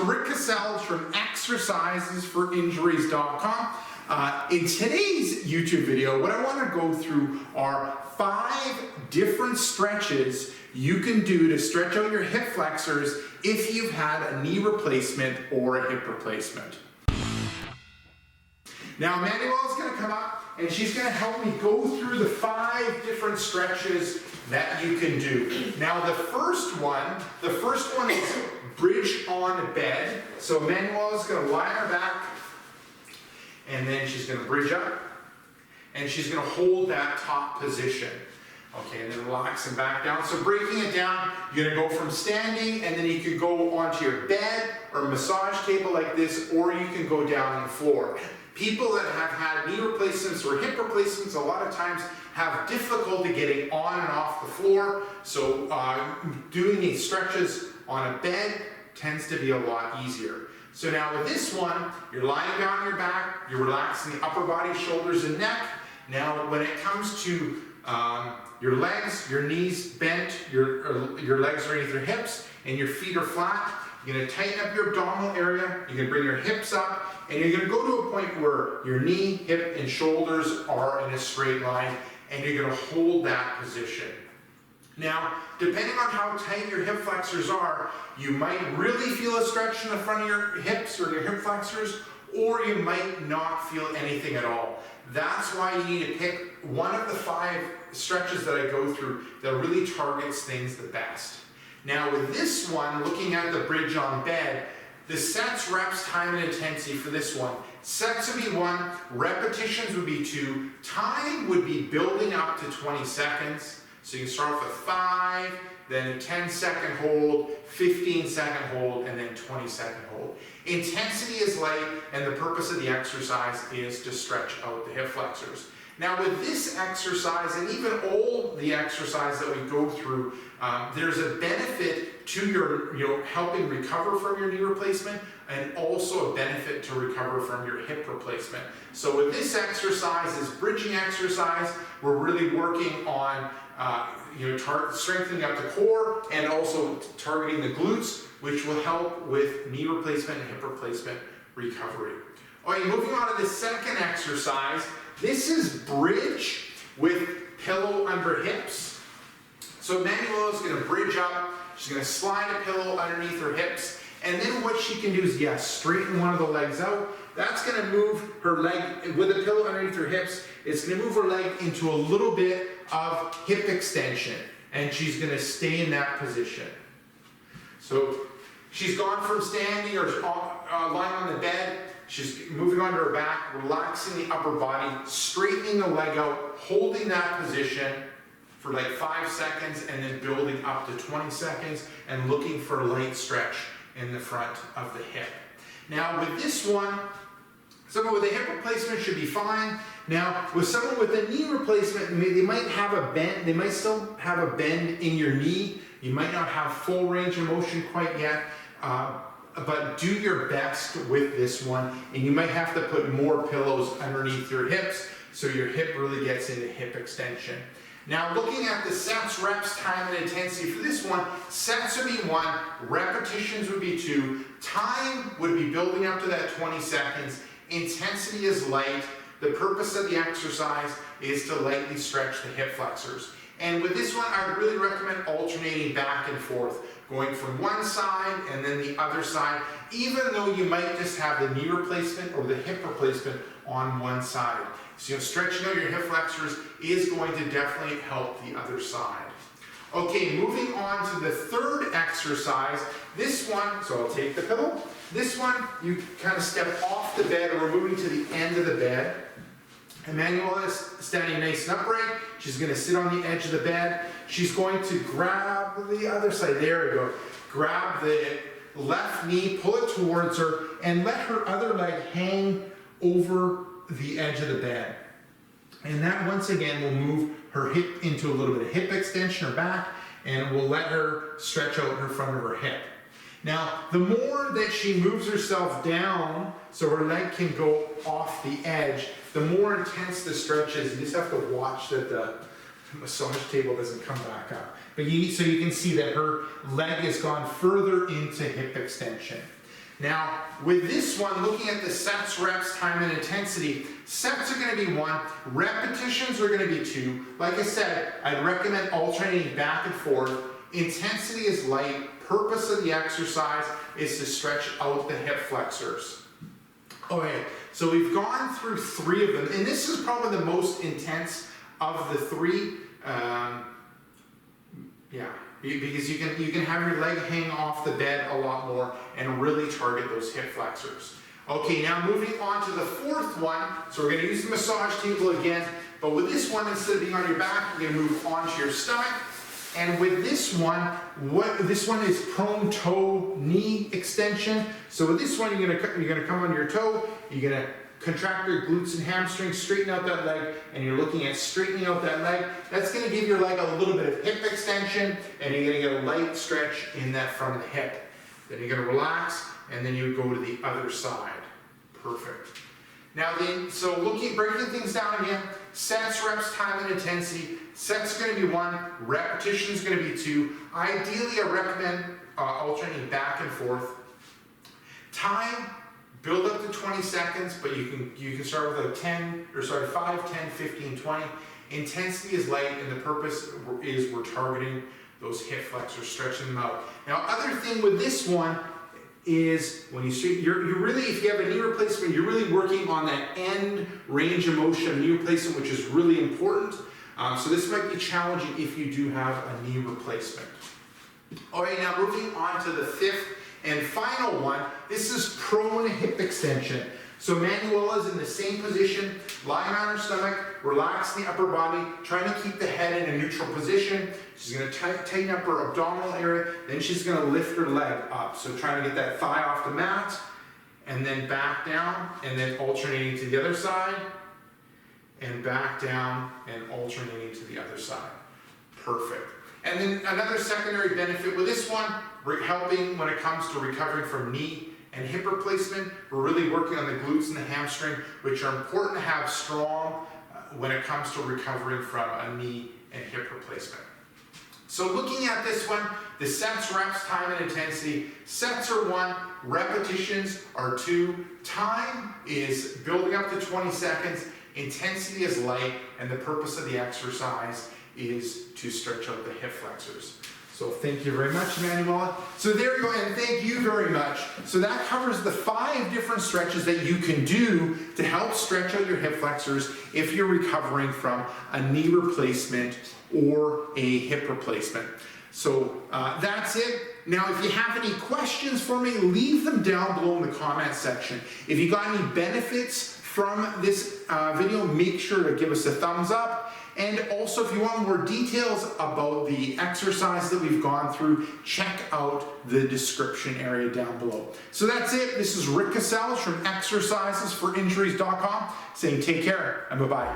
Rick Cassells from exercisesforinjuries.com. In today's YouTube video, what I want to go through are 5 different stretches you can do to stretch out your hip flexors if you've had a knee replacement or a hip replacement. Now Manuel is going to come up and she's going to help me go through the 5 different stretches that you can do. Now the first one is bridge on bed. So Manuel is going to lie on her back and then she's going to bridge up and she's going to hold that top position. Okay, and then relax and back down. So breaking it down, you're going to go from standing and then you can go onto your bed or massage table like this, or you can go down on the floor. People that have had knee replacements or hip replacements a lot of times have difficulty getting on and off the floor. So doing these stretches on a bed tends to be a lot easier. So now with this one, you're lying down on your back, you're relaxing the upper body, shoulders, and neck. Now when it comes to your legs, your knees bent, your legs are underneath your hips, and your feet are flat, you're going to tighten up your abdominal area, you're going to bring your hips up, and you're going to go to a point where your knee, hip, and shoulders are in a straight line, and you're going to hold that position. Now, depending on how tight your hip flexors are, you might really feel a stretch in the front of your hips or your hip flexors, or you might not feel anything at all. That's why you need to pick one of the 5 stretches that I go through that really targets things the best. Now with this one, looking at the bridge on bed, the sets, reps, time, and intensity for this one. Sets would be 1, repetitions would be 2, time would be building up to 20 seconds. So you can start off with 5, then a 10-second hold, 15-second hold, and then 20-second hold. Intensity is light, and the purpose of the exercise is to stretch out the hip flexors. Now with this exercise, and even all the exercise that we go through, there's a benefit to your helping recover from your knee replacement, and also a benefit to recover from your hip replacement. So with this exercise, this bridging exercise, we're really working on strengthening up the core and also targeting the glutes, which will help with knee replacement and hip replacement recovery. All right, moving on to the second exercise. This is bridge with pillow under hips. So Manuela is going to bridge up. She's going to slide a pillow underneath her hips. And then what she can do is, straighten one of the legs out. That's going to move her leg, with a pillow underneath her hips, it's going to move her leg into a little bit of hip extension. And she's going to stay in that position. So she's gone from standing or lying on the bed. She's moving onto her back, relaxing the upper body, straightening the leg out, holding that position for like 5 seconds, and then building up to 20 seconds, and looking for a light stretch in the front of the hip. Now with this one, someone with a hip replacement should be fine. Now with someone with a knee replacement, they might have a bend, they might still have a bend in your knee. You might not have full range of motion quite yet. But do your best with this one, and you might have to put more pillows underneath your hips so your hip really gets into hip extension. Now looking at the sets, reps, time, and intensity for this one, sets would be 1, repetitions would be 2, time would be building up to that 20 seconds, intensity is light. The purpose of the exercise is to lightly stretch the hip flexors. And with this one, I would really recommend alternating back and forth, going from one side and then the other side, even though you might just have the knee replacement or the hip replacement on one side. So stretching out your hip flexors is going to definitely help the other side. Okay, moving on to the third exercise. This one, so I'll take the pillow. This one, you kind of step off the bed, or we're moving to the end of the bed. Emmanuel is standing nice and upright. She's going to sit on the edge of the bed. She's going to grab the other side. There we go. Grab the left knee, pull it towards her, and let her other leg hang over the edge of the bed. And that once again will move her hip into a little bit of hip extension or back, and will let her stretch out her front of her hip. Now, the more that she moves herself down so her leg can go off the edge, the more intense the stretch is. You just have to watch that the massage table doesn't come back up. But so you can see that her leg has gone further into hip extension. Now, with this one, looking at the sets, reps, time, and intensity, sets are going to be 1, repetitions are going to be 2. Like I said, I'd recommend alternating back and forth. Intensity is light. Purpose of the exercise is to stretch out the hip flexors. Okay, so we've gone through 3 of them, and this is probably the most intense of the 3. Because you can have your leg hang off the bed a lot more and really target those hip flexors. Okay, now moving on to the 4th one. So we're going to use the massage table again, but with this one, instead of being on your back, you're going to move onto your stomach. And with this one, this one is prone toe knee extension. So with this one, you're gonna come on your toe, you're gonna contract your glutes and hamstrings, straighten out that leg, and you're looking at straightening out that leg. That's gonna give your leg a little bit of hip extension, and you're gonna get a light stretch in that front of the hip. Then you're gonna relax, and then you go to the other side. Perfect. Now then, so breaking things down again, sets, reps, time, and intensity. Sets going to be 1, repetition is going to be 2. Ideally, I recommend alternating back and forth. Time, build up to 20 seconds, but you can start with like 5, 10, 15, 20. Intensity is light, and the purpose is we're targeting those hip flexors, stretching them out. Now, other thing with this one is when you're really, if you have a knee replacement, you're really working on that end range of motion knee replacement, which is really important. So this might be challenging if you do have a knee replacement. All right, now moving on to the 5th and final one. This is prone hip extension. So Manuela is in the same position, lying on her stomach, relaxing the upper body, trying to keep the head in a neutral position. She's going to tighten up her abdominal area, then she's going to lift her leg up. So trying to get that thigh off the mat, and then back down, and then alternating to the other side, and back down, and alternating to the other side. Perfect. And then another secondary benefit with this one, we're helping when it comes to recovering from knee and hip replacement. We're really working on the glutes and the hamstring, which are important to have strong when it comes to recovering from a knee and hip replacement. So looking at this one, the sets, reps, time, and intensity. Sets are 1, repetitions are 2, time is building up to 20 seconds, intensity is light, and the purpose of the exercise is to stretch out the hip flexors. So thank you very much, Manuela. So there you go, and thank you very much. So that covers the 5 different stretches that you can do to help stretch out your hip flexors if you're recovering from a knee replacement or a hip replacement. So that's it. Now, if you have any questions for me, leave them down below in the comment section. If you got any benefits from this video, make sure to give us a thumbs up. And also, if you want more details about the exercises that we've gone through, check out the description area down below. So that's it. This is Rick Casales from exercisesforinjuries.com saying take care and bye-bye.